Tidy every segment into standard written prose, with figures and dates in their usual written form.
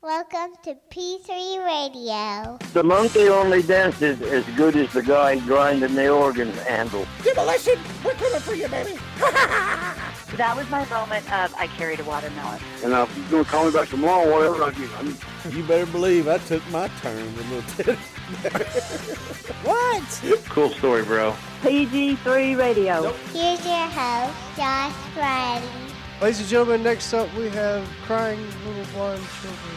Welcome to P3 Radio. The monkey only dances as good as the guy grinding the organ handle. Demolition! We're coming for you, baby! That was my moment of I carried a watermelon. And if you're going to call me back tomorrow, whatever, You better believe I took my turn a little bit. What? Cool story, bro. PG3 Radio. Nope. Here's your host, Josh Riley. Ladies and gentlemen, next up we have Crying Little Blind Children.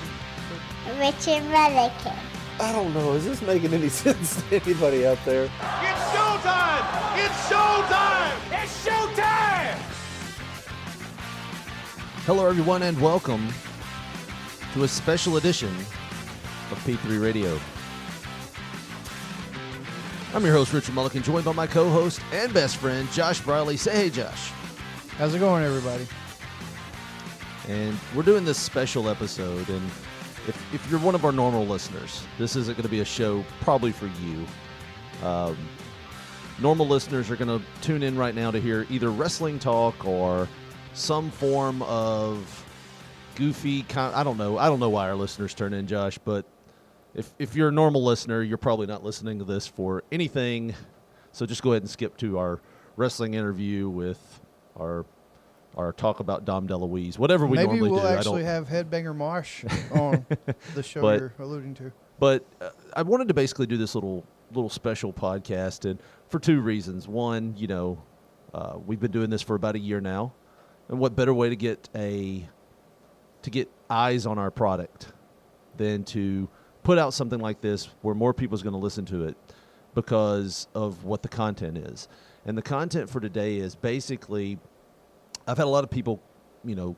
Richard Mullican. I don't know. Is this making any sense to anybody out there? It's showtime! It's showtime! It's showtime! Hello, everyone, and welcome to a special edition of P3 Radio. I'm your host, Richard Mullican, joined by my co-host and best friend, Josh Briley. Say hey, Josh. How's it going, everybody? And we're doing this special episode, and if you're one of our normal listeners, this isn't going to be a show probably for you. Normal listeners are going to tune in right now to hear either wrestling talk or some form of goofy I don't know why our listeners turn in, Josh, but if you're a normal listener, you're probably not listening to this for anything. So just go ahead and skip to our wrestling interview with our talk about Dom DeLuise, whatever we normally do. Maybe we'll actually have Headbanger Mosh on the show you're alluding to. But I wanted to basically do this little special podcast, and for two reasons. One, we've been doing this for about a year now, and what better way to get eyes on our product than to put out something like this where more people's going to listen to it because of what the content is. And the content for today is basically, I've had a lot of people,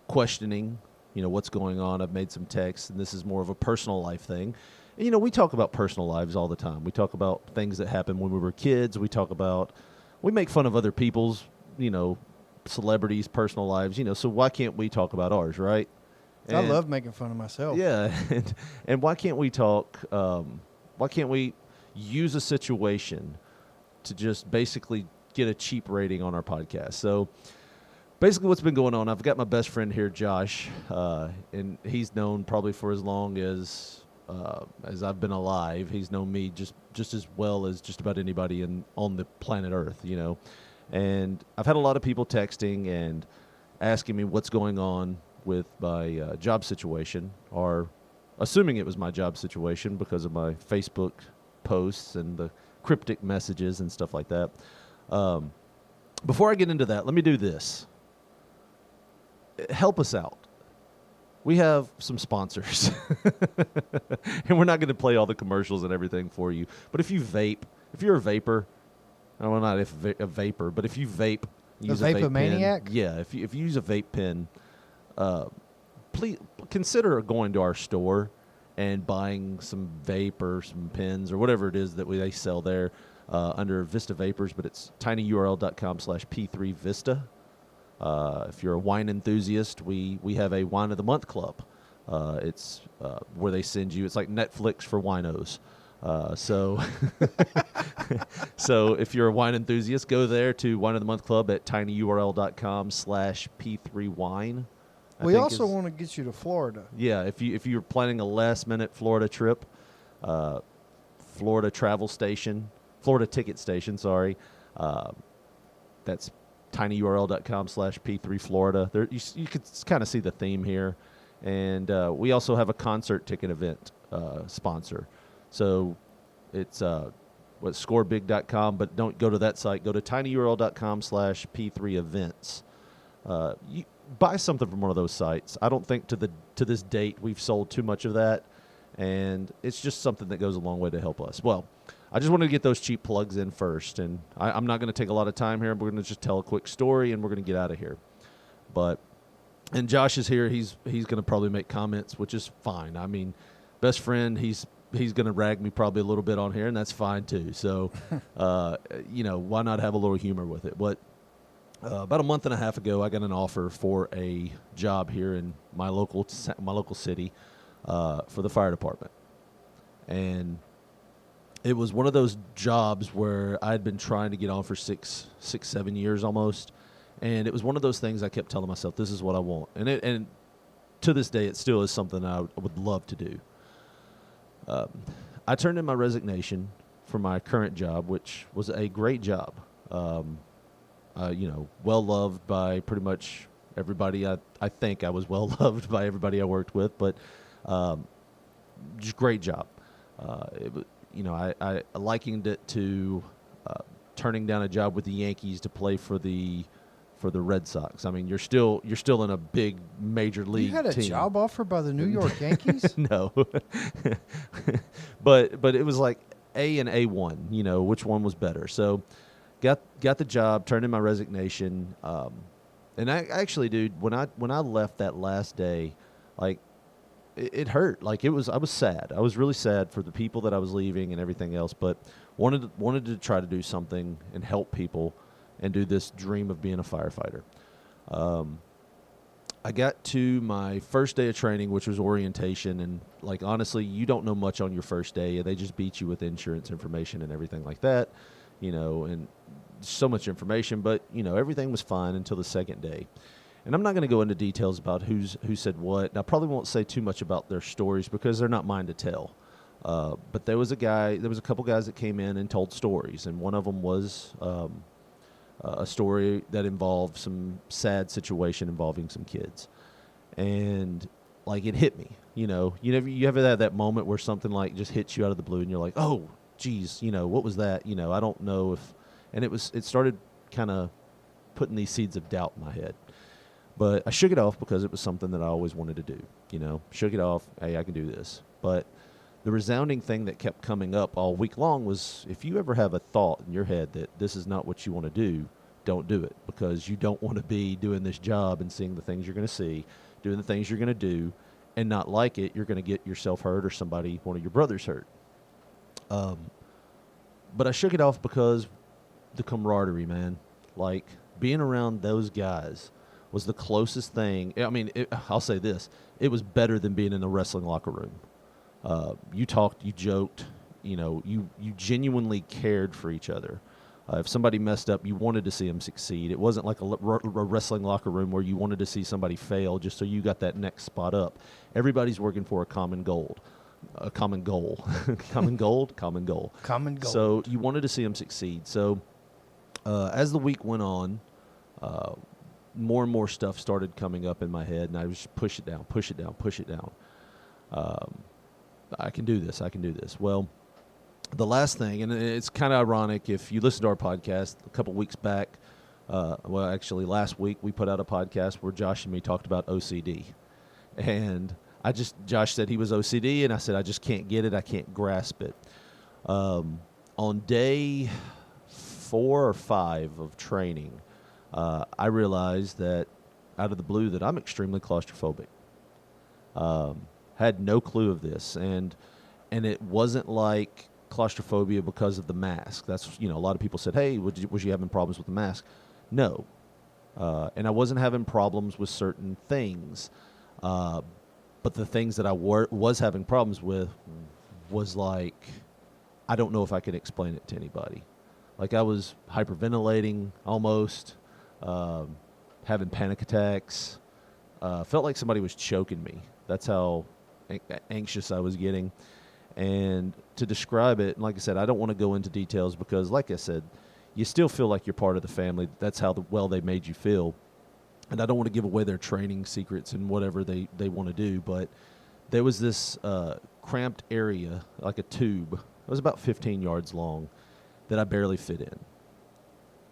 questioning, what's going on. I've made some texts, and this is more of a personal life thing. And, we talk about personal lives all the time. We talk about things that happened when we were kids. We make fun of other people's, celebrities' personal lives, so why can't we talk about ours, right? I love making fun of myself. Yeah, and why can't we talk, why can't we use a situation to just basically get a cheap rating on our podcast? So basically what's been going on, I've got my best friend here, Josh, and he's known probably for as long as I've been alive. He's known me just as well as just about anybody on the planet Earth, And I've had a lot of people texting and asking me what's going on with my job situation, or assuming it was my job situation because of my Facebook posts and the cryptic messages and stuff like that. Before I get into that, let me do this. Help us out. We have some sponsors, and we're not going to play all the commercials and everything for you. But if you're a vapor, well, not a vapor, but if you vape, use a vape maniac? pen. Yeah, if you use a vape pen, please consider going to our store and buying some vape or some pens or whatever it is that they sell there under Vista Vapors, but it's tinyurl.com/P3Vista. If you're a wine enthusiast, we have a Wine of the Month club. It's where they send you, it's like Netflix for winos. So if you're a wine enthusiast, go there to Wine of the Month Club at tinyurl.com/P3wine. We also want to get you to Florida. Yeah, if you're planning a last-minute Florida trip, Florida ticket station, sorry. That's tinyurl.com/P3Florida. There, you could kind of see the theme here. And we also have a concert ticket event sponsor. So it's scorebig.com, but don't go to that site. Go to tinyurl.com/P3events. You buy something from one of those sites. I don't think to this date we've sold too much of that, and it's just something that goes a long way to help us. Well, I just wanted to get those cheap plugs in first, and I'm not going to take a lot of time here. We're going to just tell a quick story, and we're going to get out of here. And Josh is here. He's going to probably make comments, which is fine. I mean, best friend, he's going to rag me probably a little bit on here, and that's fine too. So, why not have a little humor with it? But about a month and a half ago, I got an offer for a job here in my local city for the fire department, and it was one of those jobs where I'd been trying to get on for 7 years almost, and it was one of those things I kept telling myself, "This is what I want," and to this day, it still is something I would love to do. I turned in my resignation for my current job, which was a great job. Well loved by pretty much everybody. I think I was well loved by everybody I worked with, but just great job. I likened it to turning down a job with the Yankees to play for the Red Sox. I mean, you're still in a big major league You had a team. job offer by the New York Yankees? No, but it was like A and A1. Which one was better? So got the job, turned in my resignation, and I actually, dude, when I left that last day, like it hurt. Like I was sad. I was really sad for the people that I was leaving and everything else, but wanted to try to do something and help people and do this dream of being a firefighter. I got to my first day of training, which was orientation, and like honestly, you don't know much on your first day. They just beat you with insurance information and everything like that, and so much information, but everything was fine until the second day. And I'm not going to go into details about who said what. And I probably won't say too much about their stories because they're not mine to tell. But there was a couple guys that came in and told stories, and one of them was a story that involved some sad situation involving some kids. And like it hit me, you ever had that moment where something like just hits you out of the blue and you're like, oh geez, what was that? I don't know if, and it started kind of putting these seeds of doubt in my head. But I shook it off because it was something that I always wanted to do, shook it off. Hey, I can do this. But the resounding thing that kept coming up all week long was, if you ever have a thought in your head that this is not what you want to do, don't do it, because you don't want to be doing this job and seeing the things you're going to see, doing the things you're going to do, and not like it. You're going to get yourself hurt or one of your brothers hurt. But I shook it off because the camaraderie, man, like being around those guys was the closest thing. I mean, I'll say this. It was better than being in the wrestling locker room. You talked, you joked, you genuinely cared for each other. If somebody messed up, you wanted to see them succeed. It wasn't like a wrestling locker room where you wanted to see somebody fail just so you got that next spot up. Everybody's working for a common goal. Common goal. Common gold? Common goal. Common goal. So you wanted to see them succeed. So as the week went on, more and more stuff started coming up in my head, and I was just push it down. I can do this. Well, the last thing, and it's kind of ironic, if you listen to our podcast a couple weeks back, actually last week, we put out a podcast where Josh and me talked about OCD. And Josh said he was OCD, and I said I just can't get it. I can't grasp it. On day 4 or 5 of training, I realized that out of the blue that I'm extremely claustrophobic. Had no clue of this, and it wasn't like claustrophobia because of the mask. That's a lot of people said, "Hey, was you having problems with the mask?" No, and I wasn't having problems with certain things, but the things that I was having problems with was like, I don't know if I could explain it to anybody. Like I was hyperventilating almost. Having panic attacks, felt like somebody was choking me. That's how anxious I was getting. And to describe it, like I said, I don't want to go into details because, like I said, you still feel like you're part of the family. That's how well they made you feel. And I don't want to give away their training secrets and whatever they want to do, but there was this cramped area, like a tube. It was about 15 yards long that I barely fit in.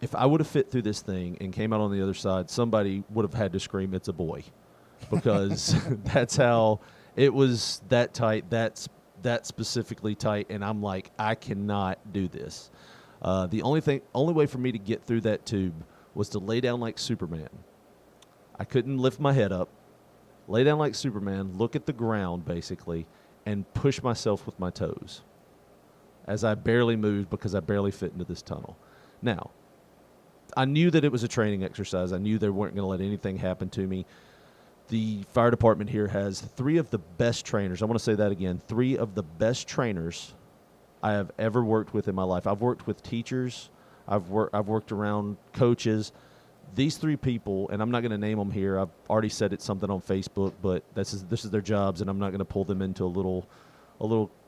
If I would have fit through this thing and came out on the other side, somebody would have had to scream, "It's a boy," because that's how it was, that tight, that specifically tight, and I'm like, I cannot do this. The only way for me to get through that tube was to lay down like Superman. I couldn't lift my head up, lay down like Superman, look at the ground basically, and push myself with my toes as I barely moved because I barely fit into this tunnel. Now, I knew that it was a training exercise. I knew they weren't going to let anything happen to me. The fire department here has 3 of the best trainers. I want to say that again. 3 of the best trainers I have ever worked with in my life. I've worked with teachers. I've worked around coaches. these 3 people, and I'm not going to name them here. I've already said it's something on Facebook, but this is their jobs, and I'm not going to pull them into a little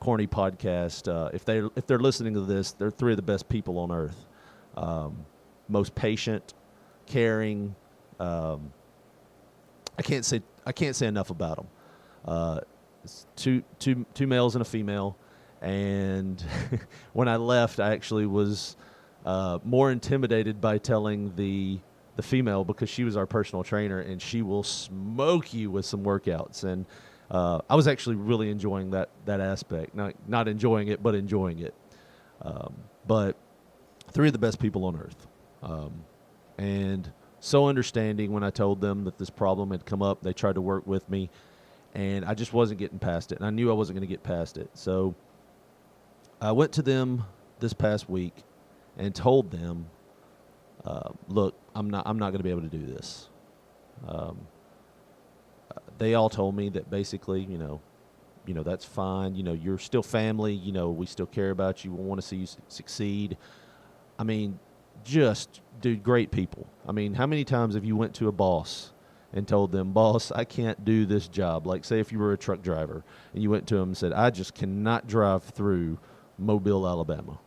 corny podcast. If they're listening to this, they're 3 of the best people on earth. Most patient, caring. I can't say enough about them. It's two males and a female, and when I left, I actually was more intimidated by telling the female, because she was our personal trainer, and she will smoke you with some workouts. And I was actually really enjoying that aspect. Not enjoying it, but enjoying it. But 3 of the best people on earth. And so understanding when I told them that this problem had come up. They tried to work with me, and I just wasn't getting past it. And I knew I wasn't going to get past it. So I went to them this past week and told them, look, I'm not going to be able to do this. They all told me that basically, you know, that's fine. You know, you're still family. You know, we still care about you. We want to see you succeed. I mean, just, dude, great people. I mean, how many times have you went to a boss and told them, boss, I can't do this job? Like, say if you were a truck driver and you went to them and said, I just cannot drive through Mobile, Alabama.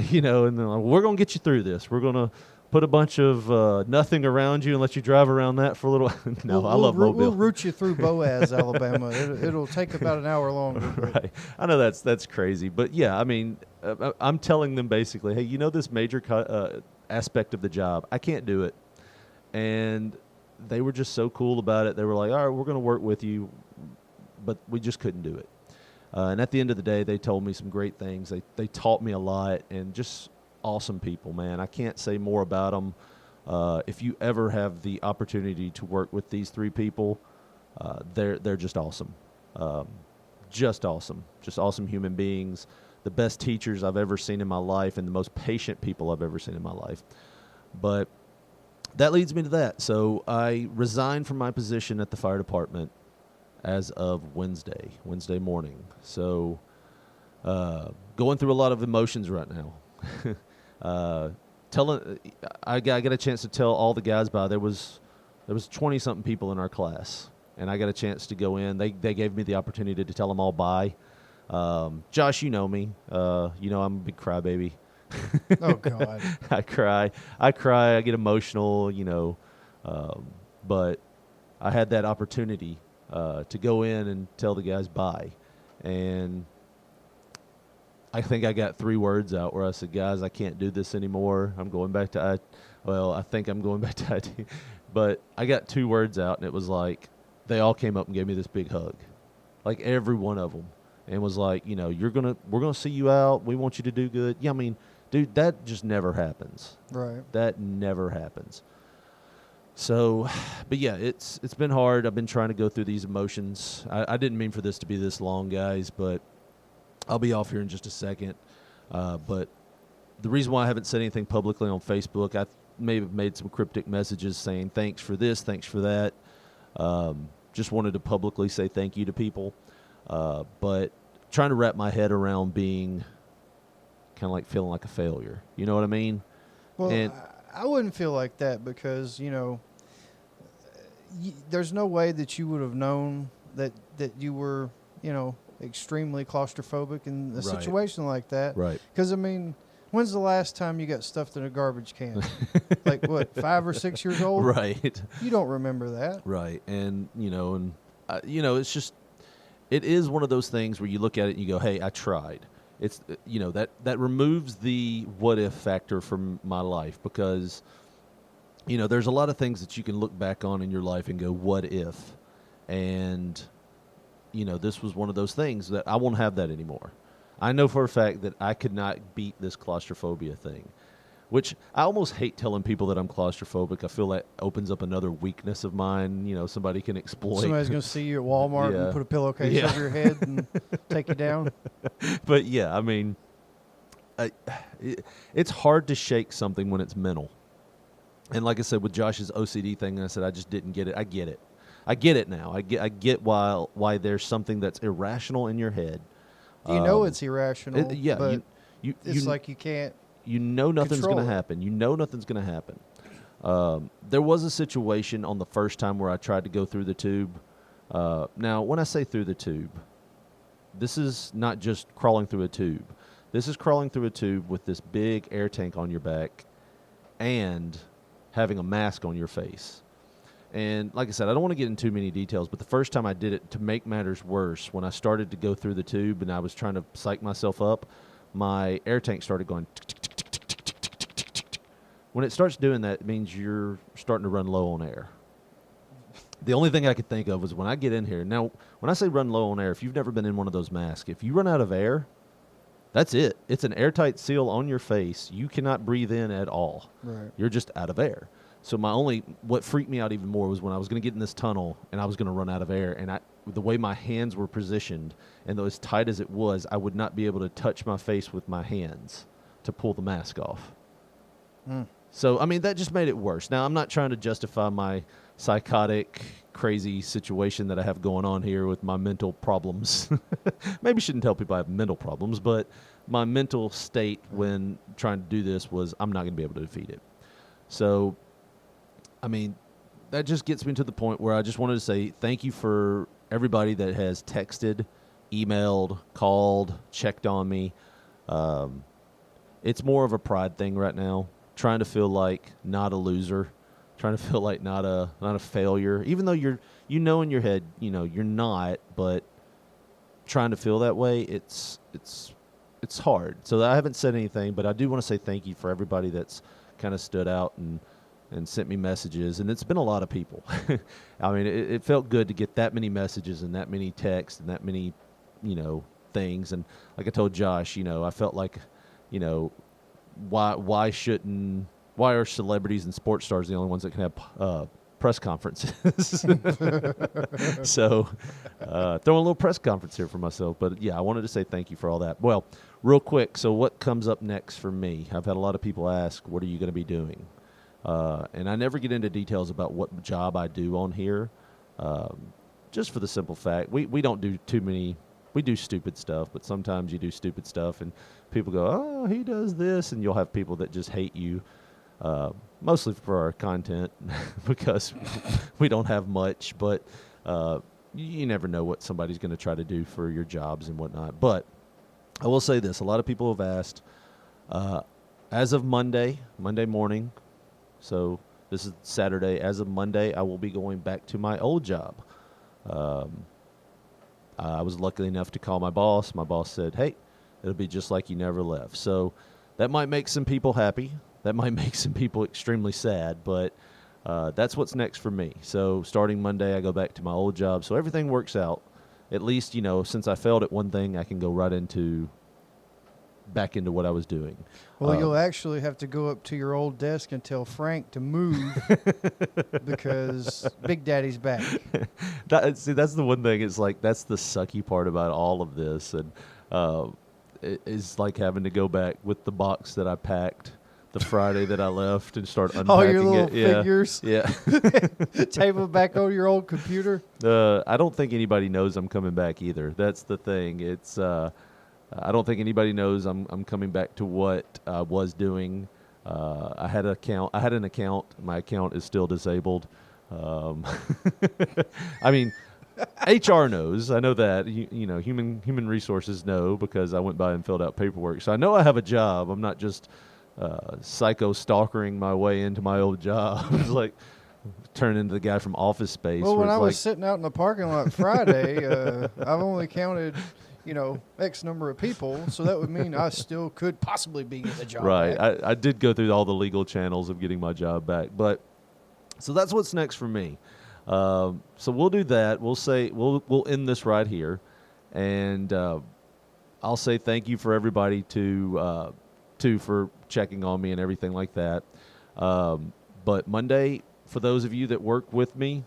You know, and they're like, we're going to get you through this. We're going to put a bunch of nothing around you and let you drive around that for a little. No, I love Mobile. We'll route you through Boaz, Alabama. It'll take about an hour longer. Right. I know that's crazy. But, yeah, I mean, I'm telling them basically, hey, you know this major aspect of the job, I can't do it. And they were just so cool about it. They were like, all right, we're going to work with you, but we just couldn't do it. And at the end of the day, they told me some great things. They taught me a lot, and just awesome people, man. I can't say more about them. If you ever have the opportunity to work with these 3 people, they're just awesome. Just awesome. Just awesome human beings. The best teachers I've ever seen in my life, and the most patient people I've ever seen in my life. But that leads me to that. So I resigned from my position at the fire department as of Wednesday morning. So going through a lot of emotions right now. I got a chance to tell all the guys there was 20-something people in our class, and I got a chance to go in. They gave me the opportunity to tell them all bye. Josh, you know me. You know I'm a big crybaby. Oh, God. I cry. I get emotional, you know. But I had that opportunity to go in and tell the guys bye. And I think I got 3 words out where I said, guys, I can't do this anymore. I'm going back to I think I'm going back to IT. But I got 2 words out, and it was like they all came up and gave me this big hug. Like every one of them. And was like, you know, we're gonna see you out. We want you to do good. Yeah, I mean, dude, that just never happens. Right. That never happens. So, but yeah, it's been hard. I've been trying to go through these emotions. I didn't mean for this to be this long, guys, but I'll be off here in just a second. But the reason why I haven't said anything publicly on Facebook, I may have made some cryptic messages saying thanks for this, thanks for that. Just wanted to publicly say thank you to people. But trying to wrap my head around being kind of like feeling like a failure. You know what I mean? Well, and I wouldn't feel like that because, you know, there's no way that you would have known that you were, you know, extremely claustrophobic in a situation like that. Right. Because, I mean, when's the last time you got stuffed in a garbage can? Like, what, 5 or 6 years old? Right. You don't remember that. Right. And, you know, it's just, it is one of those things where you look at it and you go, hey, I tried. It's, you know, that removes the what if factor from my life because, you know, there's a lot of things that you can look back on in your life and go, what if? And, you know, this was one of those things that I won't have that anymore. I know for a fact that I could not beat this claustrophobia thing, which I almost hate telling people that I'm claustrophobic. I feel that opens up another weakness of mine, you know, somebody can exploit. Somebody's going to see you at Walmart Yeah. and put a pillowcase Yeah. over your head and take you down. But, yeah, I mean, it's hard to shake something when it's mental. And like I said, with Josh's OCD thing, I said I just didn't get it. I get it. I get it now. I get why there's something that's irrational in your head. You know it's irrational, yeah, but it's like you can't. You know nothing's going control to it. happen. You know nothing's going to happen. There was a situation on the first time where I tried to go through the tube. Now, when I say through the tube, this is not just crawling through a tube. This is crawling through a tube with this big air tank on your back and having a mask on your face. And like I said, I don't want to get into too many details, but the first time I did it, to make matters worse, when I started to go through the tube and I was trying to psych myself up, my air tank started going tick, tick, tick, tick, tick, tick, tick, tick, tick, tick. When it starts doing that, it means you're starting to run low on air. The only thing I could think of was when I get in here. Now, when I say run low on air, if you've never been in one of those masks, if you run out of air, that's it. It's an airtight seal on your face. You cannot breathe in at all. Right. You're just out of air. So what freaked me out even more was when I was going to get in this tunnel and I was going to run out of air, and the way my hands were positioned and as tight as it was, I would not be able to touch my face with my hands to pull the mask off. So, I mean, that just made it worse. Now, I'm not trying to justify my psychotic, crazy situation that I have going on here with my mental problems. Maybe shouldn't tell people I have mental problems, but my mental state when trying to do this was I'm not going to be able to defeat it. So, I mean, that just gets me to the point where I just wanted to say thank you for everybody that has texted, emailed, called, checked on me. It's more of a pride thing right now, trying to feel like not a loser, trying to feel like not a failure, even though in your head, you're not, but trying to feel that way, it's hard. So I haven't said anything, but I do want to say thank you for everybody that's kind of stood out and sent me messages, and it's been a lot of people. I mean, it felt good to get that many messages and that many texts and that many, things. And like I told Josh, I felt like, why are celebrities and sports stars the only ones that can have press conferences? So throwing a little press conference here for myself. But, yeah, I wanted to say thank you for all that. Well, real quick, so what comes up next for me? I've had a lot of people ask, what are you going to be doing? And I never get into details about what job I do on here, just for the simple fact, we don't do too many. We do stupid stuff, but sometimes you do stupid stuff, and people go, oh, he does this, and you'll have people that just hate you, mostly for our content because we don't have much, but you never know what somebody's going to try to do for your jobs and whatnot. But I will say this. A lot of people have asked, as of Monday morning, so this is Saturday. As of Monday, I will be going back to my old job. I was lucky enough to call my boss. My boss said, hey, it'll be just like you never left. So that might make some people happy. That might make some people extremely sad, but that's what's next for me. So starting Monday, I go back to my old job. So everything works out. At least, since I failed at one thing, I can go right back into what I was doing. Well, you'll actually have to go up to your old desk and tell Frank to move because Big Daddy's back. That's the one thing. It's like that's the sucky part about all of this, and it's like having to go back with the box that I packed the Friday that I left and start unpacking all your little it. figures. Yeah. Tape them back on your old computer. I don't think anybody knows I'm coming back either. That's the thing. It's I don't think anybody knows I'm coming back to what I was doing. I had an account. My account is still disabled. I mean, HR knows. I know that. Human resources know because I went by and filled out paperwork. So I know I have a job. I'm not just psycho-stalkering my way into my old job. It's like turning into the guy from Office Space. Well, when I was sitting out in the parking lot Friday, I've only counted X number of people, so that would mean I still could possibly be in the job. Right. I did go through all the legal channels of getting my job back. But so that's what's next for me. So we'll do that. We'll end this right here. And I'll say thank you for everybody for checking on me and everything like that. But Monday, for those of you that work with me,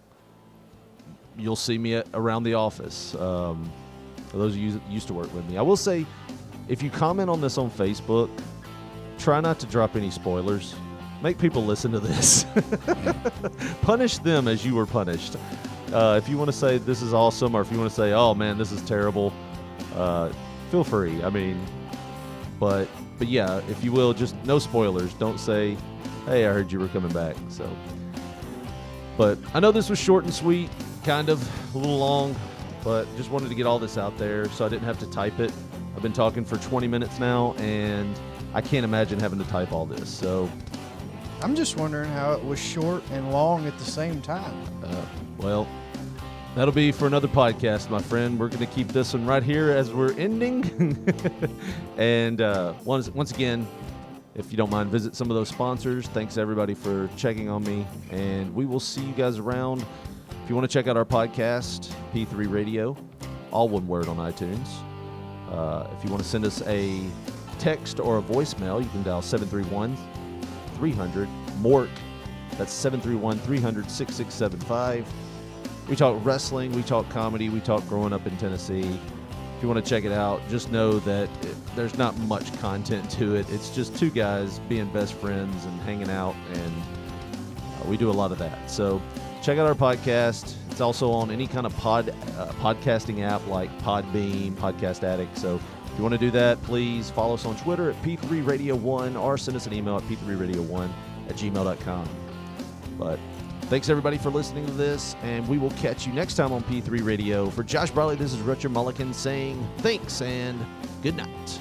you'll see me around the office. For those of you that used to work with me, I will say, if you comment on this on Facebook, try not to drop any spoilers. Make people listen to this. Punish them as you were punished. If you want to say this is awesome, or if you want to say, oh man, this is terrible, feel free. I mean, but yeah, if you will, just no spoilers. Don't say hey, I heard you were coming back. So, but I know this was short and sweet, kind of a little long, but just wanted to get all this out there so I didn't have to type it. I've been talking for 20 minutes now, and I can't imagine having to type all this. So, I'm just wondering how it was short and long at the same time. well, that'll be for another podcast, my friend. We're going to keep this one right here as we're ending. And once again, if you don't mind, visit some of those sponsors. Thanks, everybody, for checking on me. And we will see you guys around. If you want to check out our podcast, P3 Radio, all one word on iTunes. If you want to send us a text or a voicemail, you can dial 731-300-MORT. That's 731-300-6675. We talk wrestling, we talk comedy, we talk growing up in Tennessee. If you want to check it out, just know that there's not much content to it. It's just two guys being best friends and hanging out, and we do a lot of that. So check out our podcast. It's also on any kind of podcasting app like Podbean, Podcast Addict. So if you want to do that, please follow us on Twitter at P3Radio1 or send us an email at p3radio1@gmail.com. But thanks, everybody, for listening to this, and we will catch you next time on P3 Radio. For Josh Briley, this is Richard Mulligan saying thanks and good night.